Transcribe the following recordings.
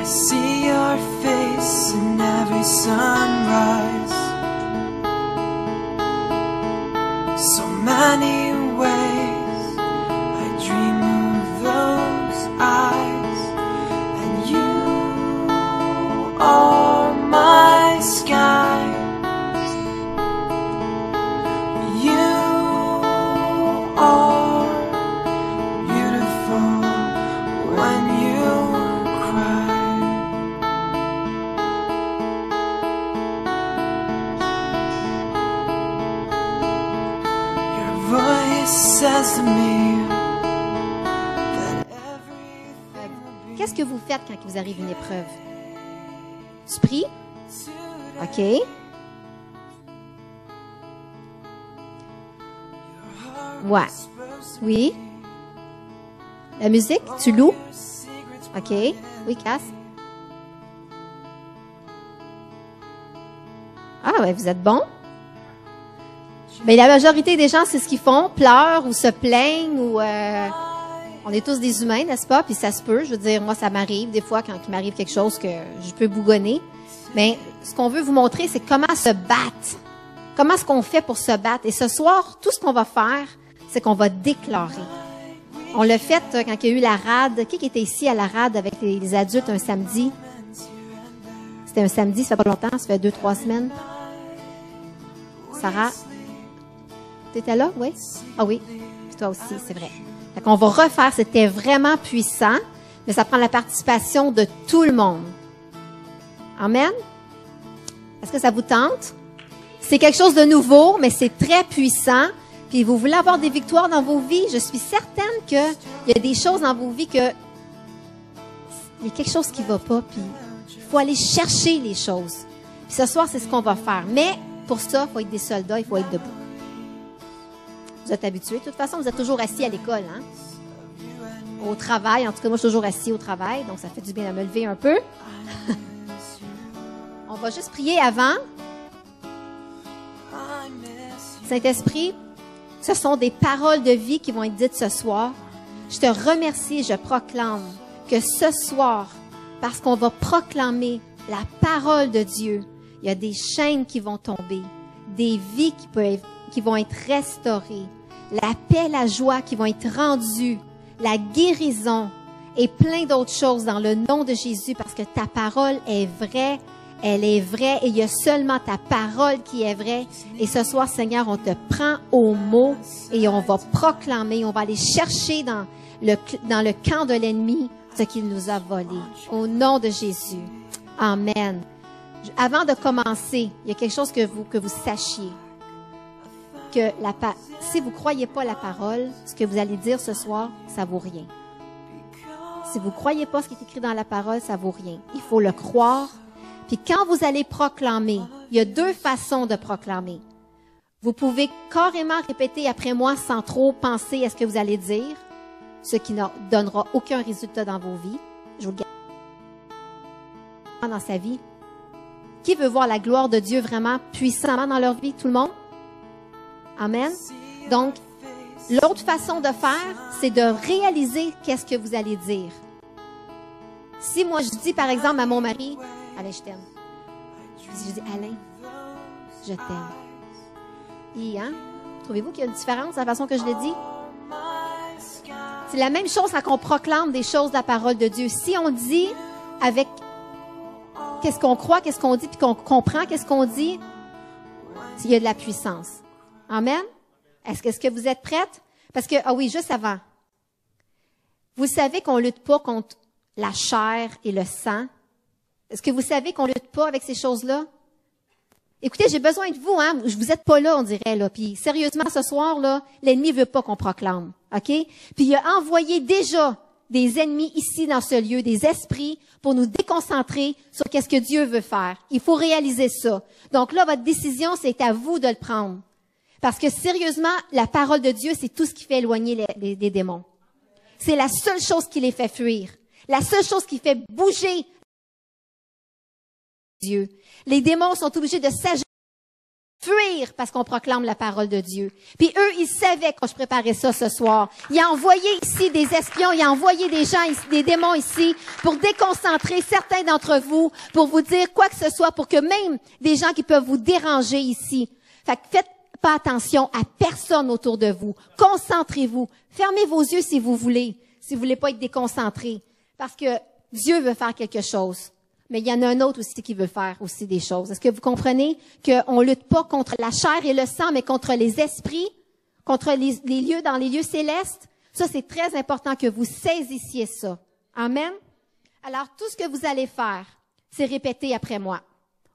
I see your face in every sunrise. So many ways I dream of those eyes, and you are my sky. You are beautiful when you cry. Your voice says to me that everything will be. Qu'est-ce que vous faites quand il vous arrive une épreuve? Tu pries? OK. Ouais. Oui. La musique, tu loues? OK. Oui, Cass. Ah, ouais, vous êtes bon. Mais la majorité des gens, c'est ce qu'ils font, pleurent ou se plaignent ou... on est tous des humains, n'est-ce pas? Puis ça se peut. Je veux dire, moi, ça m'arrive des fois quand il m'arrive quelque chose que je peux bougonner. Mais ce qu'on veut vous montrer, c'est comment se battre. Comment est-ce qu'on fait pour se battre? Et ce soir, tout ce qu'on va faire, c'est qu'on va déclarer. On l'a fait quand il y a eu la rade. Qui était ici à la rade avec les adultes un samedi? C'était un samedi, ça fait pas longtemps, ça fait 2-3 semaines. Sarah, tu étais là? Oui? Ah oui, puis toi aussi, c'est vrai. Fait qu'on va refaire, c'était vraiment puissant, mais ça prend la participation de tout le monde. Amen? Est-ce que ça vous tente? C'est quelque chose de nouveau, mais c'est très puissant. Puis vous voulez avoir des victoires dans vos vies, je suis certaine qu'il y a des choses dans vos vies que il y a quelque chose qui ne va pas, puis il faut aller chercher les choses. Puis ce soir, c'est ce qu'on va faire. Mais pour ça, il faut être des soldats, il faut être debout. Vous êtes habitués. De toute façon, vous êtes toujours assis à l'école, hein? Au travail. En tout cas, moi, je suis toujours assis au travail, donc ça fait du bien de me lever un peu. On va juste prier avant. Saint-Esprit, ce sont des paroles de vie qui vont être dites ce soir. Je te remercie et je proclame que ce soir, parce qu'on va proclamer la parole de Dieu, il y a des chaînes qui vont tomber, des vies qui vont être restaurées, la paix, la joie qui vont être rendues, la guérison et plein d'autres choses dans le nom de Jésus, parce que ta parole est vraie. Elle est vraie et il y a seulement ta parole qui est vraie. Et ce soir, Seigneur, on te prend au mot et on va proclamer, on va aller chercher dans le camp de l'ennemi ce qu'il nous a volé. Au nom de Jésus. Amen. Avant de commencer, il y a quelque chose que vous sachiez. Que si vous ne croyez pas la parole, ce que vous allez dire ce soir, ça vaut rien. Si vous ne croyez pas ce qui est écrit dans la parole, ça vaut rien. Il faut le croire. Puis quand vous allez proclamer, il y a 2 façons de proclamer. Vous pouvez carrément répéter après moi sans trop penser à ce que vous allez dire, ce qui ne donnera aucun résultat dans vos vies. Je vous le garde dans sa vie. Qui veut voir la gloire de Dieu vraiment puissamment dans leur vie? Tout le monde? Amen. Donc, l'autre façon de faire, c'est de réaliser qu'est-ce que vous allez dire. Si moi je dis par exemple à mon mari, Alain, je t'aime. Si je dis, Alain, je t'aime. Et, hein? Trouvez-vous qu'il y a une différence dans la façon que je le dis? C'est la même chose quand on proclame des choses de la parole de Dieu. Si on dit avec qu'est-ce qu'on croit, qu'est-ce qu'on dit, puis qu'on comprend qu'est-ce qu'on dit, il y a de la puissance. Amen? Est-ce que vous êtes prêtes? Parce que, ah oui, juste avant. Vous savez qu'on lutte pas contre la chair et le sang. Est-ce que vous savez qu'on lutte pas avec ces choses-là? Écoutez, j'ai besoin de vous, hein. Vous êtes pas là, on dirait, là. Puis, sérieusement, ce soir, là, l'ennemi veut pas qu'on proclame. OK? Puis, il a envoyé déjà des ennemis ici dans ce lieu, des esprits, pour nous déconcentrer sur qu'est-ce que Dieu veut faire. Il faut réaliser ça. Donc là, votre décision, c'est à vous de le prendre. Parce que, sérieusement, la parole de Dieu, c'est tout ce qui fait éloigner les démons. C'est la seule chose qui les fait fuir. La seule chose qui fait bouger Dieu. Les démons sont obligés de s'agir fuir parce qu'on proclame la parole de Dieu. Puis eux, ils savaient quand je préparais ça ce soir. Il a envoyé ici des espions, il a envoyé des gens, des démons ici pour déconcentrer certains d'entre vous, pour vous dire quoi que ce soit, pour que même des gens qui peuvent vous déranger ici. Fait que faites pas attention à personne autour de vous. Concentrez-vous. Fermez vos yeux si vous voulez pas être déconcentré. Parce que Dieu veut faire quelque chose. Mais il y en a un autre aussi qui veut faire aussi des choses. Est-ce que vous comprenez qu'on lutte pas contre la chair et le sang, mais contre les esprits, contre les lieux dans les lieux célestes? Ça, c'est très important que vous saisissiez ça. Amen? Alors, tout ce que vous allez faire, c'est répéter après moi.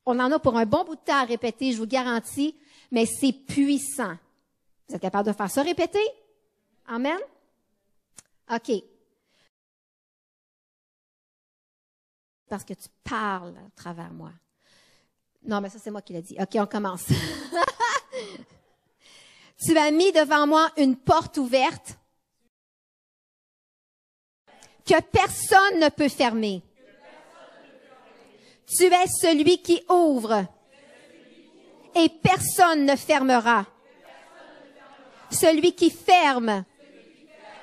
On en a pour un bon bout de temps à répéter, je vous garantis, mais c'est puissant. Vous êtes capable de faire ça, répéter? Amen? OK. Parce que tu parles à travers moi. Non, mais ça, c'est moi qui l'ai dit. OK, on commence. Tu as mis devant moi une porte ouverte que personne ne peut fermer. Tu es celui qui ouvre et personne ne fermera. Celui qui ferme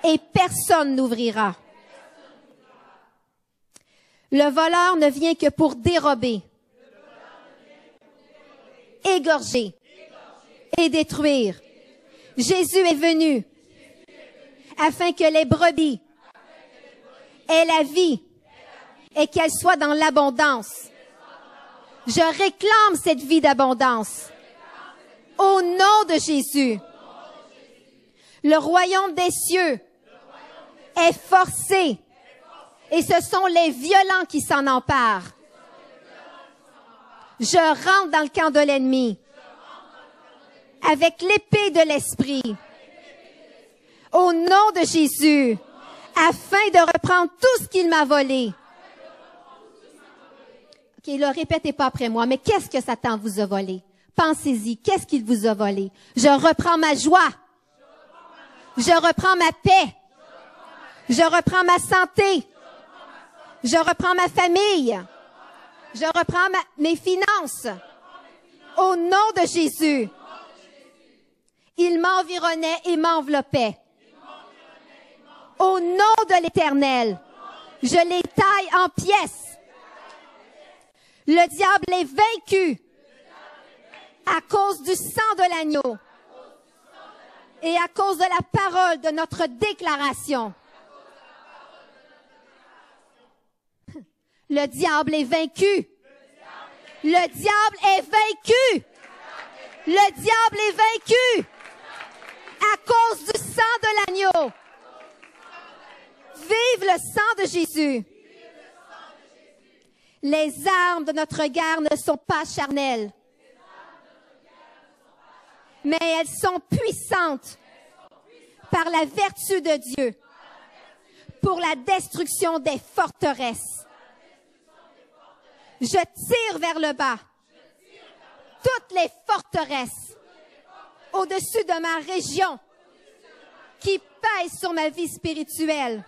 et personne n'ouvrira. Le voleur ne vient que pour dérober, égorger et détruire. Jésus est venu afin que les brebis aient la vie et qu'elles soient dans l'abondance. Je réclame cette vie d'abondance. Au nom de Jésus, le royaume des cieux est forcé. Et ce sont les violents qui s'en emparent. Je rentre dans le camp de l'ennemi avec l'épée de l'esprit. Au nom de Jésus, afin de reprendre tout ce qu'il m'a volé. OK, là, répétez pas après moi, mais qu'est-ce que Satan vous a volé? Pensez-y, qu'est-ce qu'il vous a volé? Je reprends ma joie. Je reprends ma paix. Je reprends ma santé. Je reprends ma famille. Je reprends mes finances. Au nom de Jésus. Il m'environnait et m'enveloppait. Au nom de l'Éternel, je les taille en pièces. Le diable est vaincu à cause du sang de l'agneau et à cause de la parole de notre déclaration. Le diable est vaincu. Le diable est vaincu. Le diable est vaincu à cause du sang de l'agneau. Vive le sang de Jésus. Les armes de notre guerre ne sont pas charnelles, mais elles sont puissantes par la vertu de Dieu pour la destruction des forteresses. Je tire vers le bas toutes les forteresses au-dessus de ma région qui pèsent sur ma vie spirituelle,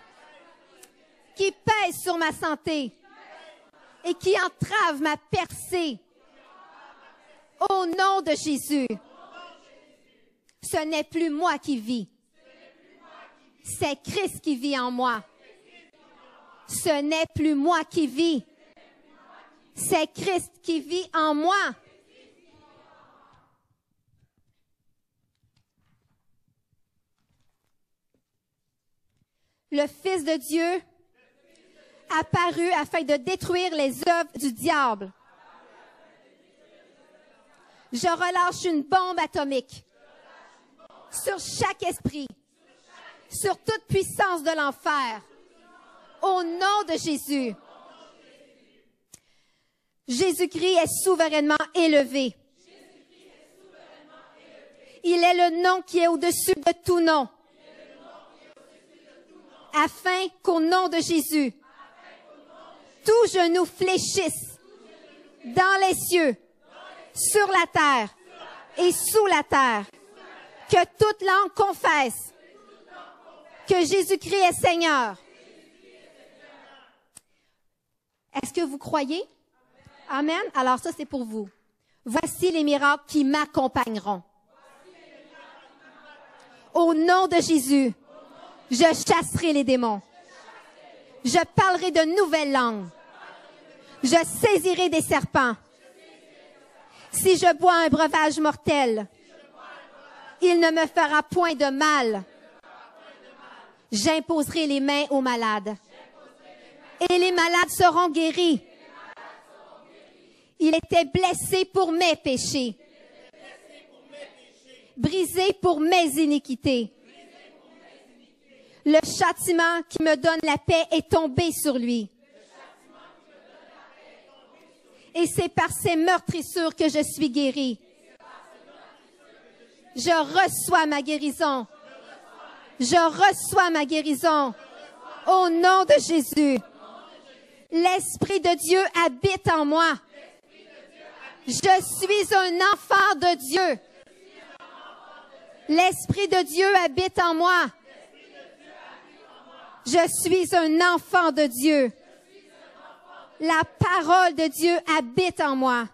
qui pèsent sur ma santé et qui entravent ma percée. Au nom de Jésus, ce n'est plus moi qui vis, c'est Christ qui vit en moi. Ce n'est plus moi qui vis, c'est Christ qui vit en moi. Le Fils de Dieu apparu afin de détruire les œuvres du diable. Je relâche une bombe atomique sur chaque esprit, sur toute puissance de l'enfer, au nom de Jésus. Jésus-Christ est souverainement élevé. Il est le nom qui est au-dessus de tout nom. Afin qu'au nom de Jésus, tout genou fléchisse dans les cieux, sur la terre et sous la terre. Que toute langue confesse que Jésus-Christ est Seigneur. Est-ce que vous croyez? Amen. Alors ça, c'est pour vous. Voici les miracles qui m'accompagneront. Au nom de Jésus, je chasserai les démons. Je parlerai de nouvelles langues. Je saisirai des serpents. Si je bois un breuvage mortel, il ne me fera point de mal. J'imposerai les mains aux malades. Et les malades seront guéris. Il était blessé pour mes péchés. Brisé pour mes iniquités. Le châtiment qui me donne la paix est tombé sur lui. Et c'est par ses meurtrissures que je suis guéri. Je reçois ma guérison. Je reçois ma guérison. Au nom de Jésus. L'Esprit de Dieu habite en moi. Je suis un enfant de Dieu. L'Esprit de Dieu habite en moi. Je suis un enfant de Dieu. La parole de Dieu habite en moi.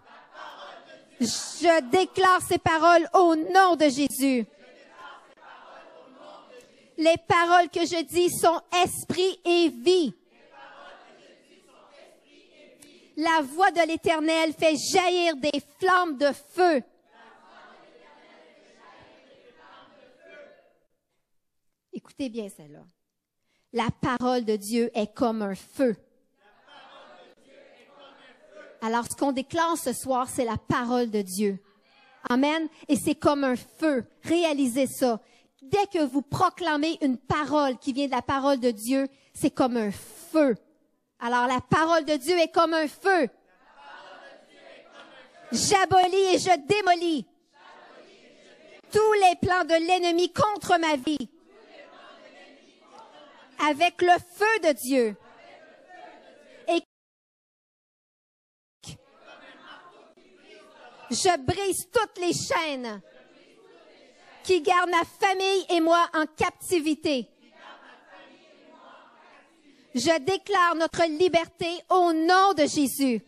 Je déclare ces paroles au nom de Jésus. Les paroles que je dis sont esprit et vie. La voix de l'Éternel fait jaillir des flammes de feu. Écoutez bien celle-là. La parole de Dieu est comme un feu. Alors, ce qu'on déclare ce soir, c'est la parole de Dieu. Amen. Et c'est comme un feu. Réalisez ça. Dès que vous proclamez une parole qui vient de la parole de Dieu, c'est comme un feu. Alors, la parole de Dieu est comme un feu. J'abolis et je démolis tous les plans de l'ennemi contre ma vie. Avec le feu de Dieu. Et je brise toutes les chaînes qui gardent ma famille et moi en captivité. Je déclare notre liberté au nom de Jésus.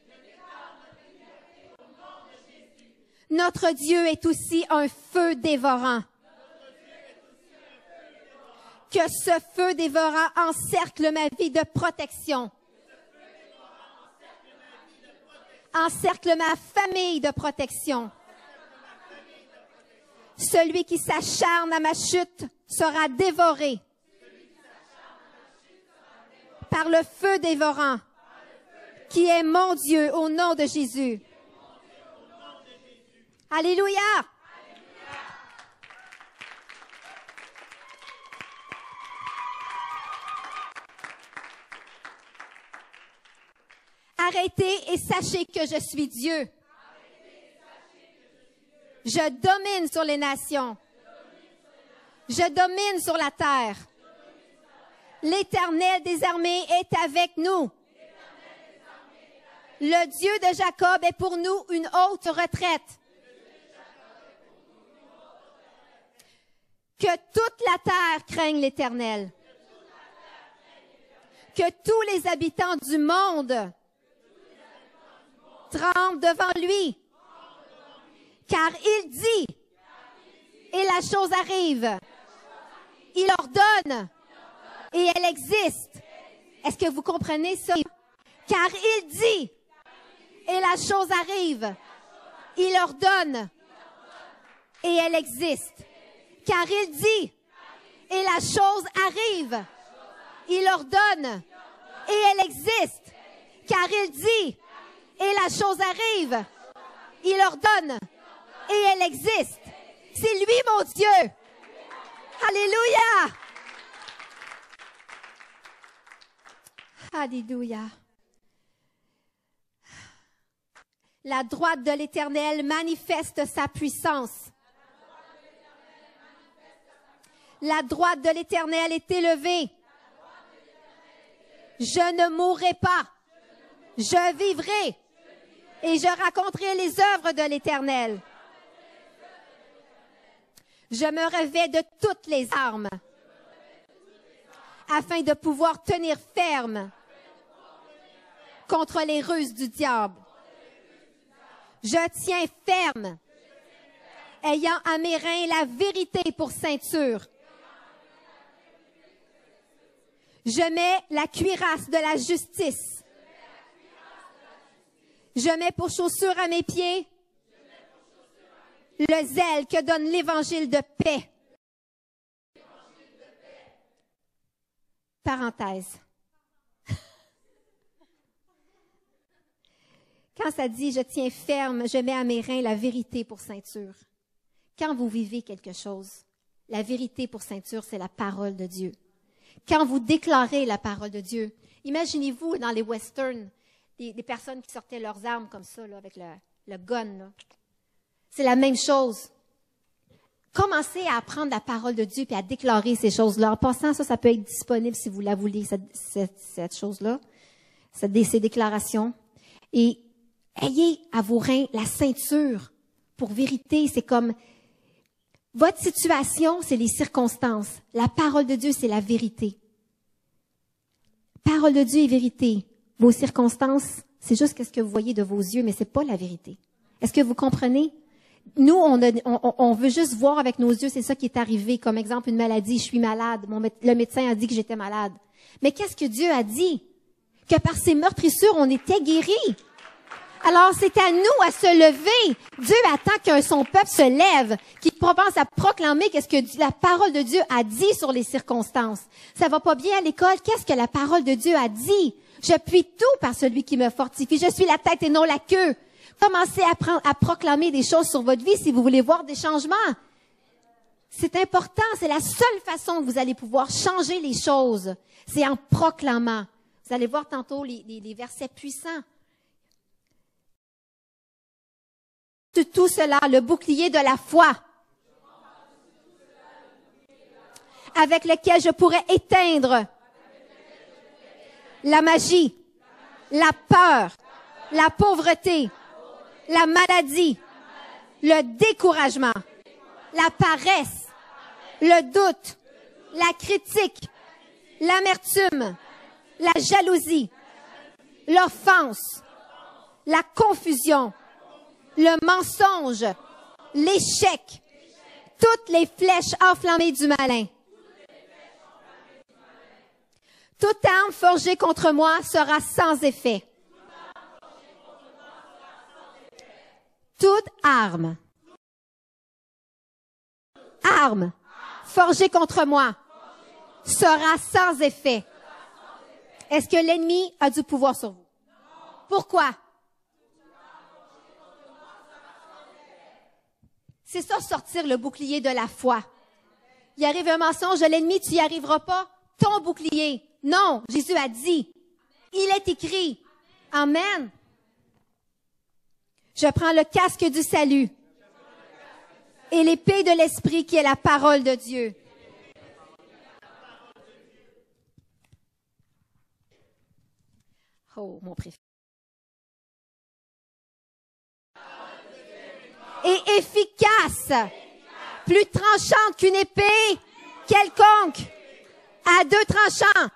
Notre Dieu est aussi un feu dévorant. Que ce feu dévorant encercle ma vie de protection. Encercle ma famille de protection. Celui qui s'acharne à ma chute sera dévoré par le feu dévorant qui est mon Dieu au nom de Jésus. Alléluia! Arrêtez et sachez que je suis Dieu. Je domine sur les nations. Je domine sur la terre. L'Éternel des armées est avec nous. Le Dieu de Jacob est pour nous une haute retraite. Que toute la terre craigne l'Éternel. Que tous les habitants du monde tremblent devant lui. Car il dit, et la chose arrive. Il ordonne, et elle existe. Est-ce que vous comprenez ça? Car il dit, et la chose arrive. Il ordonne, et elle existe. Car il dit, et la chose arrive. Il ordonne, et elle existe. Car il dit, et la chose arrive. Il ordonne, et elle existe. C'est lui, mon Dieu. Alléluia. Alléluia. La droite de l'Éternel manifeste sa puissance. La droite de l'Éternel est élevée. Je ne mourrai pas. Je vivrai. Et je raconterai les œuvres de l'Éternel. Je me revêts de toutes les armes afin de pouvoir tenir ferme contre les ruses du diable. Je tiens ferme, ayant à mes reins la vérité pour ceinture. Je mets la cuirasse de la justice. Je mets pour chaussure à mes pieds le zèle que donne l'évangile de paix. Parenthèse. Quand ça dit « je tiens ferme, je mets à mes reins la vérité pour ceinture », quand vous vivez quelque chose, la vérité pour ceinture, c'est la parole de Dieu. Quand vous déclarez la parole de Dieu, imaginez-vous dans les westerns, des personnes qui sortaient leurs armes comme ça, là, avec le gun. Là. C'est la même chose. Commencez à apprendre la parole de Dieu et à déclarer ces choses-là. En passant, ça peut être disponible si vous la voulez, cette chose-là, ces déclarations. Et ayez à vos reins la ceinture pour vérité. C'est comme votre situation, c'est les circonstances. La parole de Dieu, c'est la vérité. Parole de Dieu est vérité. Vos circonstances, c'est juste ce que vous voyez de vos yeux, mais c'est pas la vérité. Est-ce que vous comprenez? Nous, on veut juste voir avec nos yeux, c'est ça qui est arrivé. Comme exemple, une maladie, je suis malade. Le médecin a dit que j'étais malade. Mais qu'est-ce que Dieu a dit? Que par ses meurtrissures, on était guéris. Alors, c'est à nous à se lever. Dieu attend que son peuple se lève, qu'il commence à proclamer qu'est-ce que la parole de Dieu a dit sur les circonstances. Ça va pas bien à l'école? Qu'est-ce que la parole de Dieu a dit? Je puis tout par celui qui me fortifie. Je suis la tête et non la queue. Commencez à proclamer des choses sur votre vie si vous voulez voir des changements. C'est important. C'est la seule façon que vous allez pouvoir changer les choses. C'est en proclamant. Vous allez voir tantôt les versets puissants. De tout cela, le bouclier de la foi, avec lequel je pourrais éteindre la magie, la peur, la pauvreté, la maladie, le découragement, la paresse, le doute, la critique, l'amertume, la jalousie, l'offense, la confusion, le mensonge, l'échec, toutes les flèches enflammées du malin. Toute arme forgée contre moi sera sans effet. Toute arme forgée contre moi sera sans effet. Est-ce que l'ennemi a du pouvoir sur vous? Pourquoi? C'est ça, sortir le bouclier de la foi. Il arrive un mensonge de l'ennemi, tu n'y arriveras pas. Ton bouclier. Non, Jésus a dit. Il est écrit. Amen. Je prends le casque du salut et l'épée de l'esprit qui est la parole de Dieu. Oh, mon préféré. Et efficace, plus tranchante qu'une épée quelconque, à deux tranchants,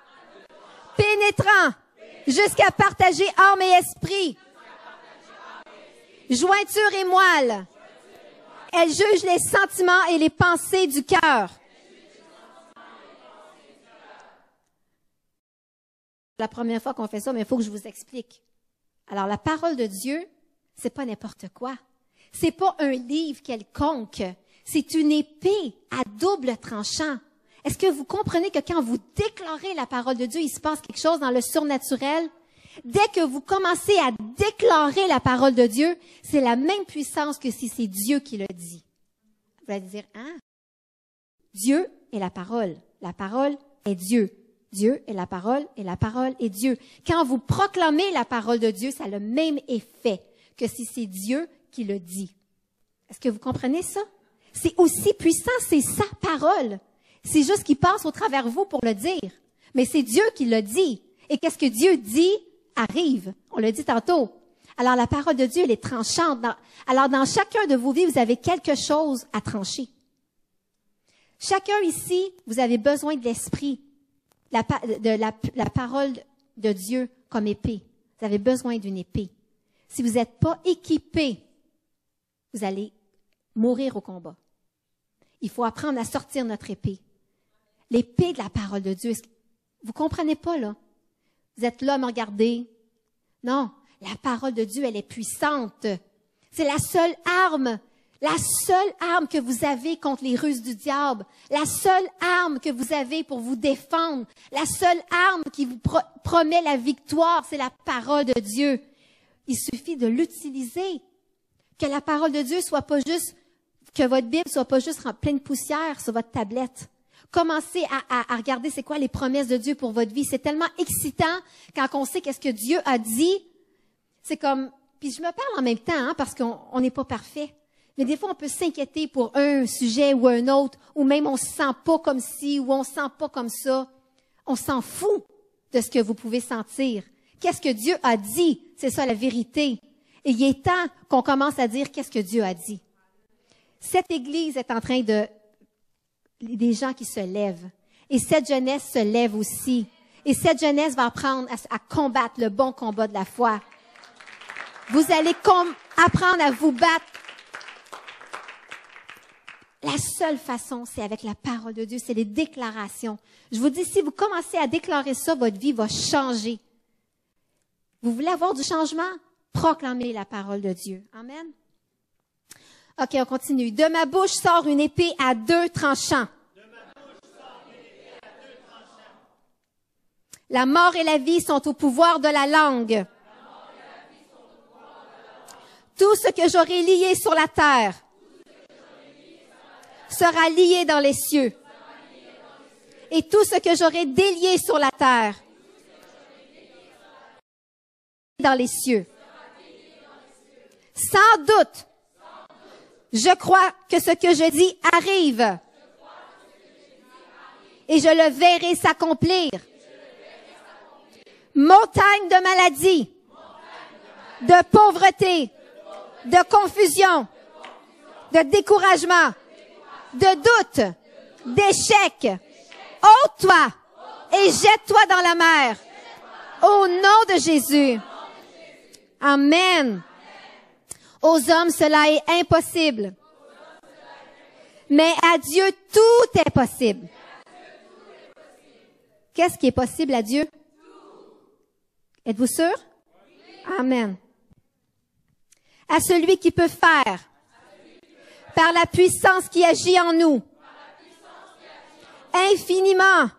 pénétrant jusqu'à partager âme et esprit, jointure et moelle. Elle juge les sentiments et les pensées du cœur. La première fois qu'on fait ça, mais il faut que je vous explique. Alors, la parole de Dieu, c'est pas n'importe quoi. C'est pas un livre quelconque. C'est une épée à double tranchant. Est-ce que vous comprenez que quand vous déclarez la parole de Dieu, il se passe quelque chose dans le surnaturel? Dès que vous commencez à déclarer la parole de Dieu, c'est la même puissance que si c'est Dieu qui le dit. Vous allez dire, hein? Dieu est la parole. La parole est Dieu. Dieu est la parole et la parole est Dieu. Quand vous proclamez la parole de Dieu, ça a le même effet que si c'est Dieu qui le dit. Est-ce que vous comprenez ça? C'est aussi puissant, c'est sa parole. C'est juste qu'il passe au travers vous pour le dire. Mais c'est Dieu qui le dit. Et qu'est-ce que Dieu dit arrive. On l'a dit tantôt. Alors la parole de Dieu, elle est tranchante. Alors dans chacun de vos vies, vous avez quelque chose à trancher. Chacun ici, vous avez besoin de l'esprit, la parole de Dieu comme épée. Vous avez besoin d'une épée. Si vous n'êtes pas équipé vous allez mourir au combat. Il faut apprendre à sortir notre épée. L'épée de la parole de Dieu. Vous comprenez pas, là? Vous êtes là à me regarder. Non, la parole de Dieu, elle est puissante. C'est la seule arme que vous avez contre les ruses du diable. La seule arme que vous avez pour vous défendre. La seule arme qui vous promet la victoire, c'est la parole de Dieu. Il suffit de l'utiliser. Que la parole de Dieu soit pas juste, que votre Bible soit pas juste pleine de poussière sur votre tablette. Commencez à regarder c'est quoi les promesses de Dieu pour votre vie. C'est tellement excitant quand on sait qu'est-ce que Dieu a dit. C'est comme, puis je me parle en même temps, hein, parce qu'on n'est pas parfait. Mais des fois, on peut s'inquiéter pour un sujet ou un autre, ou même on se sent pas comme ci, ou on se sent pas comme ça. On s'en fout de ce que vous pouvez sentir. Qu'est-ce que Dieu a dit? C'est ça la vérité. Et il est temps qu'on commence à dire qu'est-ce que Dieu a dit. Cette Église est en train des gens qui se lèvent. Et cette jeunesse se lève aussi. Et cette jeunesse va apprendre à combattre le bon combat de la foi. Vous allez apprendre à vous battre. La seule façon, c'est avec la parole de Dieu, c'est les déclarations. Je vous dis, si vous commencez à déclarer ça, votre vie va changer. Vous voulez avoir du changement? Proclamez la parole de Dieu. Amen. OK, on continue. De ma bouche sort une épée à deux tranchants. La mort et la vie sont au pouvoir de la langue. Tout ce que j'aurai lié sur la terre sera lié dans les cieux. Et tout ce que j'aurai délié sur la terre dans les cieux. Sans doute, je crois que ce que je dis arrive. Et je le verrai s'accomplir. Montagne de maladie, de pauvreté, de confusion, de découragement, de doute, d'échec. Ôte-toi et jette-toi dans la mer. Au nom de Jésus. Amen. Aux hommes, cela est impossible. Mais à Dieu, tout est possible. Qu'est-ce qui est possible à Dieu? Êtes-vous sûr? Amen. À celui qui peut faire, par la puissance qui agit en nous, infiniment,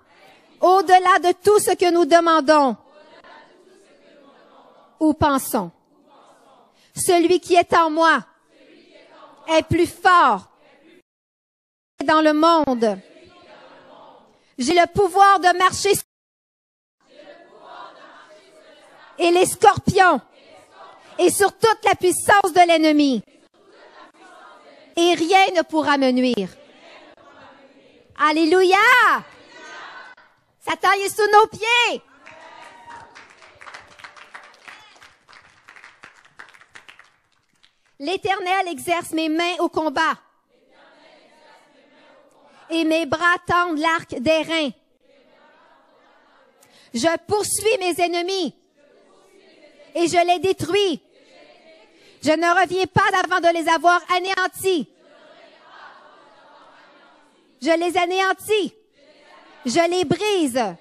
au-delà de tout ce que nous demandons ou pensons. Celui qui est en moi est plus fort dans le monde. J'ai le pouvoir de marcher et les scorpions et sur toute la puissance de l'ennemi. Et rien ne pourra me nuire. Alléluia! Satan est sous nos pieds. L'Éternel exerce mes mains au combat. Et mes bras tendent l'arc d'airain. Je poursuis mes ennemis. Et je les détruis. Je ne reviens pas d'avant de les avoir anéantis. Je les anéantis. Je les brise.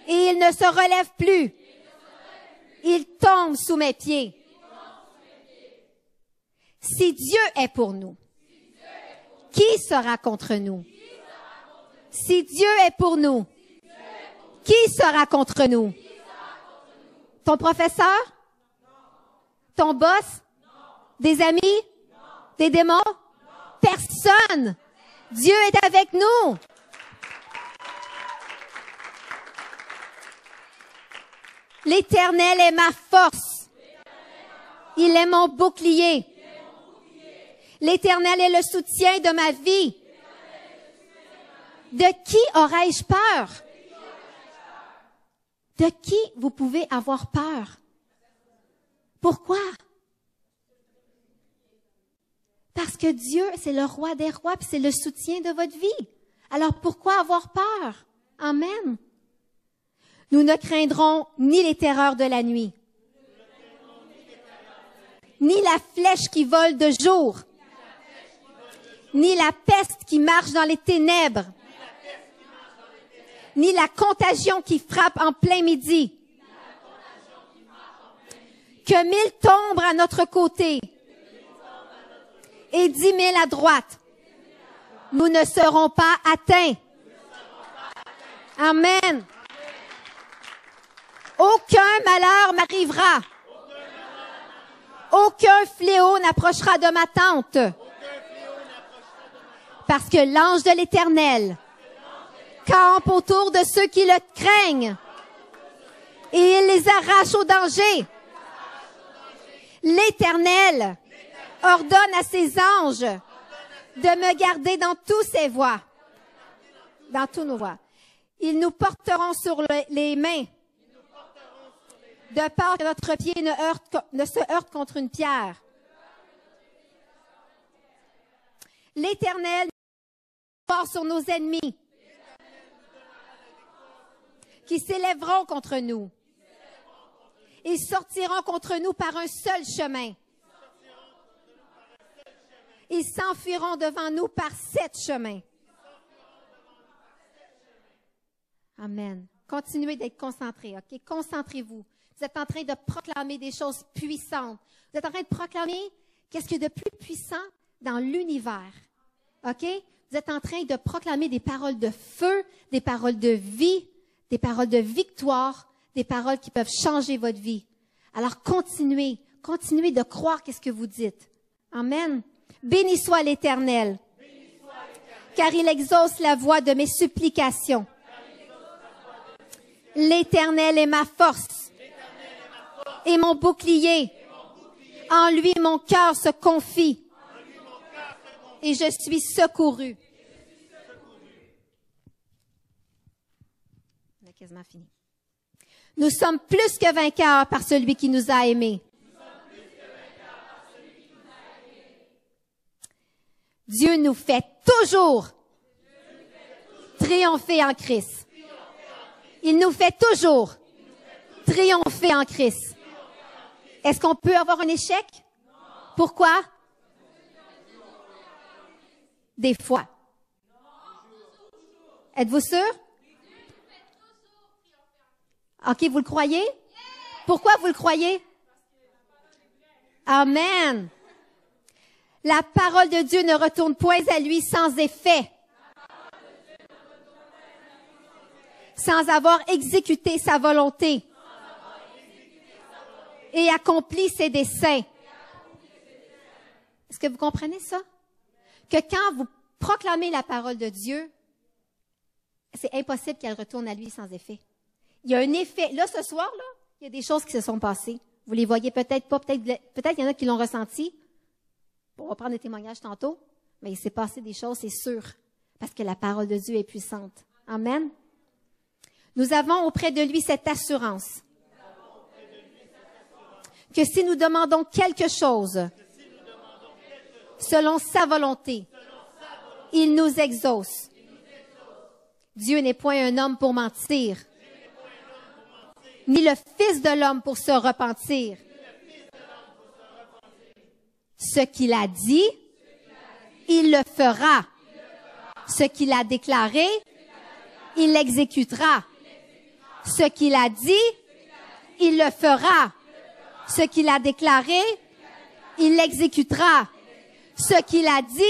Et ils ne se relèvent plus. Ils tombent sous mes pieds. Si Dieu est pour nous, qui sera contre nous? Si Dieu est pour nous, qui sera contre nous? Ton professeur? Ton boss? Des amis? Des démons? Personne! Dieu est avec nous! L'Éternel est ma force. Il est mon bouclier. L'Éternel est le soutien de ma vie. De qui aurais-je peur? De qui vous pouvez avoir peur? Pourquoi? Parce que Dieu, c'est le roi des rois, puis c'est le soutien de votre vie. Alors pourquoi avoir peur? Amen. Nous ne craindrons ni les terreurs de la nuit, ni la flèche qui vole de jour, ni la peste qui marche dans les ténèbres, ni la contagion qui frappe en plein midi. Que 1000 tombent à notre côté et 10 000 à droite. Nous ne serons pas atteints. Amen. Aucun malheur m'arrivera. Aucun fléau n'approchera de ma tente. Parce que l'ange de l'Éternel campe autour de ceux qui le craignent et il les arrache au danger. L'Éternel ordonne à ses anges de me garder dans tous ses voies, dans tous nos voies. Ils nous porteront sur les mains, de peur que notre pied ne se heurte contre une pierre. L'Éternel part sur nos ennemis qui s'élèveront contre nous. Ils sortiront contre nous par un seul chemin. Ils s'enfuiront devant nous par 7 chemins. Amen. Continuez d'être concentrés, OK? Concentrez-vous. Vous êtes en train de proclamer des choses puissantes. Vous êtes en train de proclamer qu'est-ce qu'il y a de plus puissant dans l'univers. OK? Vous êtes en train de proclamer des paroles de feu, des paroles de vie, des paroles de victoire, des paroles qui peuvent changer votre vie. Alors continuez de croire qu'est-ce que vous dites. Amen. Béni soit l'Éternel, car il exauce la voix de mes supplications. L'Éternel est ma force et mon bouclier. En lui, mon cœur se confie et je suis secouru. On a quasiment fini. Nous sommes plus que vainqueurs par celui qui nous a aimés. Dieu nous fait toujours triompher en Christ. Il nous fait toujours triompher en Christ. Est-ce qu'on peut avoir un échec? Pourquoi? Des fois. Êtes-vous sûr? OK, vous le croyez? Pourquoi vous le croyez? Amen. La parole de Dieu ne retourne point à lui sans effet, sans avoir exécuté sa volonté et accompli ses desseins. Est-ce que vous comprenez ça? Que quand vous proclamez la parole de Dieu, c'est impossible qu'elle retourne à lui sans effet. Il y a un effet. Là, ce soir, là, il y a des choses qui se sont passées. Vous les voyez peut-être pas, peut-être il y en a qui l'ont ressenti. On va prendre des témoignages tantôt, mais il s'est passé des choses, c'est sûr, parce que la parole de Dieu est puissante. Amen. Nous avons auprès de lui cette assurance que si nous demandons quelque chose selon sa volonté, il nous exauce. Dieu n'est point un homme pour mentir, ni le Fils de l'homme pour se repentir. Ce qu'il a dit, il le fera. Ce qu'il a déclaré, il l'exécutera. Ce qu'il a dit, il le fera. Ce qu'il a déclaré, il l'exécutera. Ce qu'il a dit,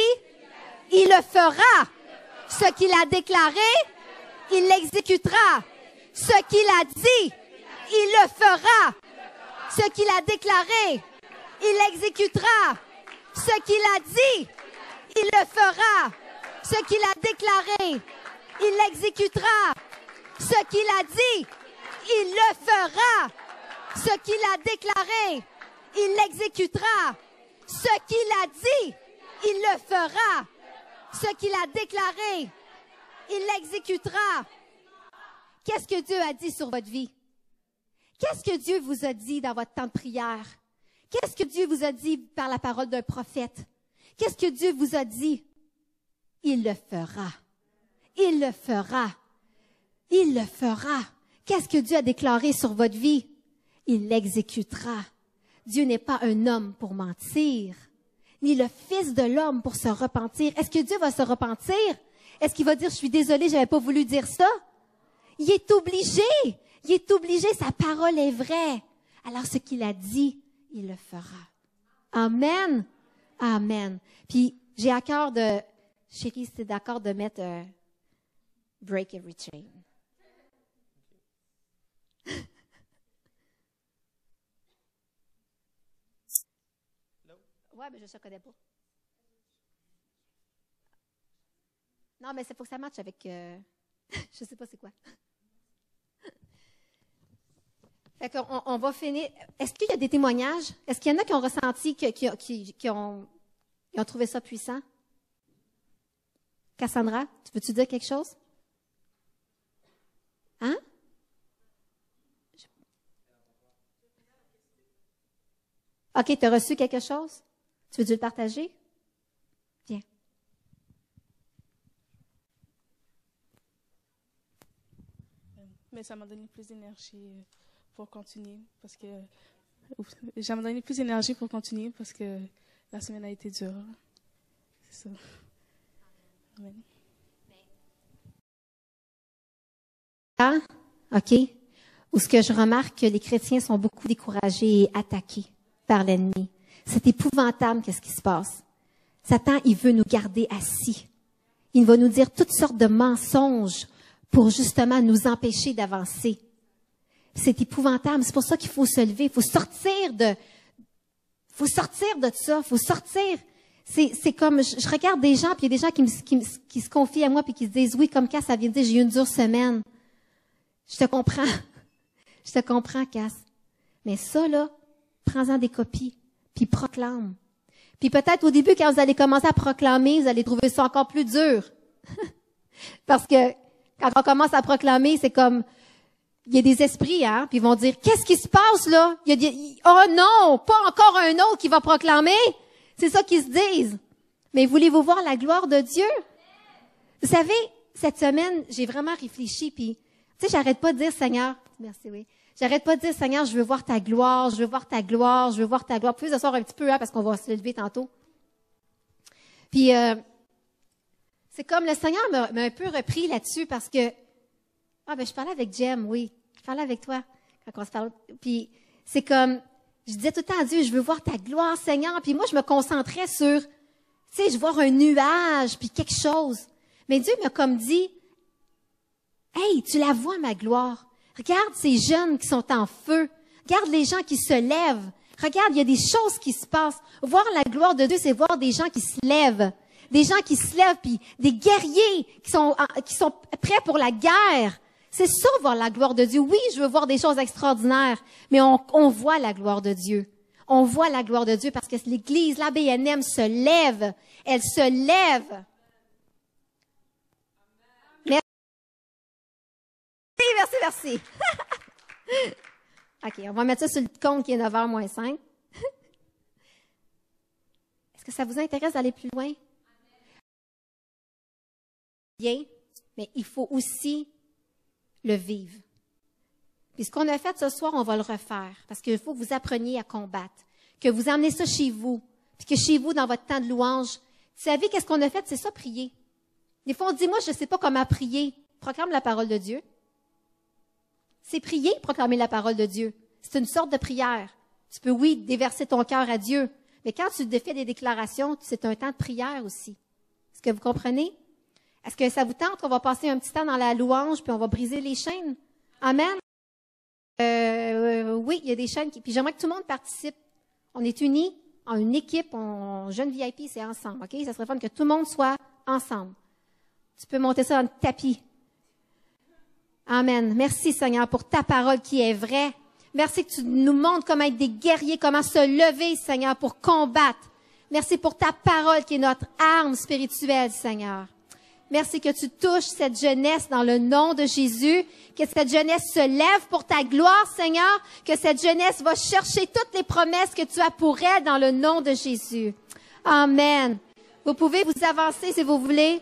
il le fera. Ce qu'il a déclaré, il l'exécutera. Ce qu'il a dit, il le fera. Ce qu'il a déclaré, il l'exécutera. Ce qu'il a dit, il le fera. Ce qu'il a déclaré, il l'exécutera. Ce qu'il a dit, il le fera. Ce qu'il a déclaré, il l'exécutera. Ce qu'il a dit, il le fera. Ce qu'il a déclaré, il l'exécutera. Qu'est-ce que Dieu a dit sur votre vie? Qu'est-ce que Dieu vous a dit dans votre temps de prière? Qu'est-ce que Dieu vous a dit par la parole d'un prophète? Qu'est-ce que Dieu vous a dit? Il le fera. Il le fera. Il le fera. Qu'est-ce que Dieu a déclaré sur votre vie? Il l'exécutera. Dieu n'est pas un homme pour mentir, ni le Fils de l'homme pour se repentir. Est-ce que Dieu va se repentir? Est-ce qu'il va dire, je suis désolé, j'avais pas voulu dire ça? Il est obligé. Il est obligé. Sa parole est vraie. Alors, ce qu'il a dit, il le fera. Amen. Amen. Puis, j'ai à cœur de, chérie, si t'es d'accord de mettre break every chain. Ouais, mais je ne connais pas. Non, mais il faut que ça matche avec... je ne sais pas c'est quoi. Fait qu'on on va finir. Est-ce qu'il y a des témoignages? Est-ce qu'il y en a qui ont ressenti, qui ont trouvé ça puissant? Cassandra, veux-tu dire quelque chose? Hein? OK, tu as reçu quelque chose? Tu veux-tu le partager? Viens. Mais ça m'a donné plus d'énergie pour continuer parce que ça m'a donné plus d'énergie pour continuer parce que la semaine a été dure. C'est ça. Amen. Ah, OK. Où ce que je remarque que les chrétiens sont beaucoup découragés et attaqués par l'ennemi. C'est épouvantable qu'est-ce qui se passe. Satan, il veut nous garder assis. Il va nous dire toutes sortes de mensonges pour justement nous empêcher d'avancer. C'est épouvantable. C'est pour ça qu'il faut se lever. Il faut sortir de ça. Faut sortir. C'est comme, je regarde des gens, puis il y a des gens qui se confient à moi, puis qui se disent, oui, comme Cass, ça vient de dire, j'ai eu une dure semaine. Je te comprends. Je te comprends, Cass. Mais ça, là, prends-en des copies, puis proclame. Puis peut-être au début, quand vous allez commencer à proclamer, vous allez trouver ça encore plus dur. Parce que quand on commence à proclamer, c'est comme, il y a des esprits, hein, puis ils vont dire, qu'est-ce qui se passe là? Oh non, pas encore un autre qui va proclamer. C'est ça qu'ils se disent. Mais voulez-vous voir la gloire de Dieu? Vous savez, cette semaine, j'ai vraiment réfléchi, puis, tu sais, j'arrête pas de dire, Seigneur, merci, oui. J'arrête pas de dire, Seigneur, je veux voir ta gloire, je veux voir ta gloire, je veux voir ta gloire. Puis, ce soir un petit peu, hein, parce qu'on va se lever tantôt. Puis, c'est comme le Seigneur m'a un peu repris là-dessus parce que, je parlais avec Jem, oui. Je parlais avec toi quand on se parle. Puis, c'est comme, je disais tout le temps à Dieu, je veux voir ta gloire, Seigneur. Puis moi, je me concentrais sur, tu sais, je vois un nuage, puis quelque chose. Mais Dieu m'a comme dit, hey, tu la vois, ma gloire. Regarde ces jeunes qui sont en feu. Regarde les gens qui se lèvent. Regarde, il y a des choses qui se passent. Voir la gloire de Dieu, c'est voir des gens qui se lèvent. Des gens qui se lèvent, puis des guerriers qui sont prêts pour la guerre. C'est ça, voir la gloire de Dieu. Oui, je veux voir des choses extraordinaires, mais on voit la gloire de Dieu. On voit la gloire de Dieu parce que l'Église, la BNM se lève. Elle se lève. Merci. OK, on va mettre ça sur le compte qui est 9h moins 5. Est-ce que ça vous intéresse d'aller plus loin? Bien, mais il faut aussi le vivre. Puis ce qu'on a fait ce soir, on va le refaire parce qu'il faut que vous appreniez à combattre, que vous emmenez ça chez vous, puis que chez vous, dans votre temps de louange, vous savez qu'est-ce qu'on a fait? C'est ça, prier. Des fois, on dit, moi, je ne sais pas comment prier. Proclame la parole de Dieu. C'est prier, proclamer la parole de Dieu. C'est une sorte de prière. Tu peux, oui, déverser ton cœur à Dieu, mais quand tu fais des déclarations, c'est un temps de prière aussi. Est-ce que vous comprenez? Est-ce que ça vous tente qu'on va passer un petit temps dans la louange puis on va briser les chaînes? Amen? Oui, il y a des chaînes puis j'aimerais que tout le monde participe. On est unis en une équipe, jeune VIP, c'est ensemble, OK? Ça serait fun que tout le monde soit ensemble. Tu peux monter ça dans le tapis. Amen. Merci, Seigneur, pour ta parole qui est vraie. Merci que tu nous montres comment être des guerriers, comment se lever, Seigneur, pour combattre. Merci pour ta parole qui est notre arme spirituelle, Seigneur. Merci que tu touches cette jeunesse dans le nom de Jésus, que cette jeunesse se lève pour ta gloire, Seigneur, que cette jeunesse va chercher toutes les promesses que tu as pour elle dans le nom de Jésus. Amen. Vous pouvez vous avancer si vous voulez.